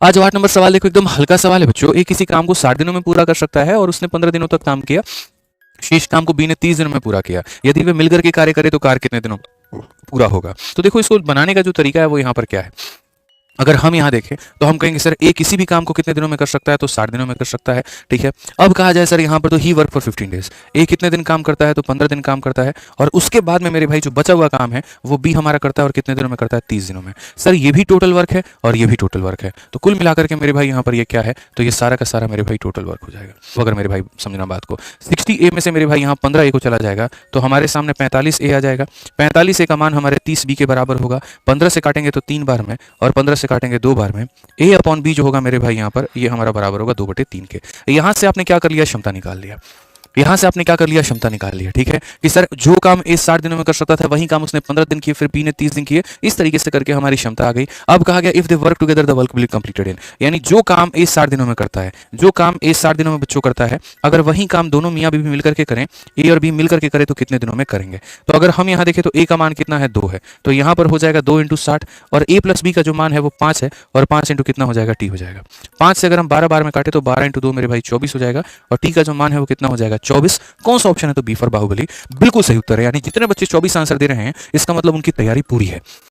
आज 8 नंबर सवाल देखो, एकदम हल्का सवाल है बच्चों। ए किसी काम को 60 दिनों में पूरा कर सकता है और उसने 15 दिनों तक काम किया। शेष काम को बी ने 30 दिनों में पूरा किया। यदि वे मिलकर के कार्य करे तो कार्य कितने दिनों में पूरा होगा? तो देखो इसको बनाने का जो तरीका है वो यहाँ पर क्या है। अगर हम यहाँ देखें तो हम कहेंगे सर ए किसी भी काम को कितने दिनों में कर सकता है, तो 60 दिनों में कर सकता है। ठीक है, अब कहा जाए सर यहाँ पर तो ही वर्क फॉर 15 डेज। ए कितने दिन काम करता है, तो 15 दिन काम करता है। और उसके बाद में मेरे भाई जो बचा हुआ काम है वो बी हमारा करता है और कितने दिनों में करता है, 30 दिनों में। सर ये भी टोटल वर्क है और ये भी टोटल वर्क है, तो कुल मिलाकर के मेरे भाई यहाँ पर ये क्या है, तो ये सारा का सारा मेरे भाई टोटल वर्क हो जाएगा। तो अगर मेरे भाई समझना बात को, 60 ए में से मेरे भाई यहाँ 15 ए को चला जाएगा तो हमारे सामने 45 ए आ जाएगा। 45 ए का मान हमारे 30 बी के बराबर होगा। 15 से काटेंगे तो 3 बार में और 15 से काटेंगे 2 बार में। ए अपॉन बी जो होगा मेरे भाई यहाँ पर ये हमारा बराबर होगा 2/3 के। यहाँ से आपने क्या कर लिया, क्षमता निकाल लिया। यहां से आपने क्या कर लिया, क्षमता निकाल लिया। ठीक है कि सर जो काम ए 60 दिनों में कर सकता था वही काम उसने 15 दिन किए, फिर बी ने 30 दिन किए। इस तरीके से करके हमारी क्षमता आ गई। अब कहा गया if they work together the work will be completed in, यानी जो काम ए 60 दिनों में करता है, जो काम ए 60 दिनों में बच्चों करता है, अगर वही काम दोनों मियाँ बीवी मिलकर के करें, ए और बी मिलकर के करें तो कितने दिनों में करेंगे। तो अगर हम यहाँ देखें तो ए का मान कितना है, 2 है, तो यहाँ पर हो जाएगा 2 × 60 और ए प्लस बी का जो मान है वो 5 है और 5 इंटू कितना हो जाएगा, टी हो जाएगा। 5 से अगर हम 12 बार में काटे तो 12 × 2 मेरे भाई 24 हो जाएगा और टी का जो मान है वो कितना हो जाएगा, 24। कौन सा ऑप्शन है, तो बी फॉर बाहुबली बिल्कुल सही उत्तर है। यानी जितने बच्चे 24 आंसर दे रहे हैं इसका मतलब उनकी तैयारी पूरी है।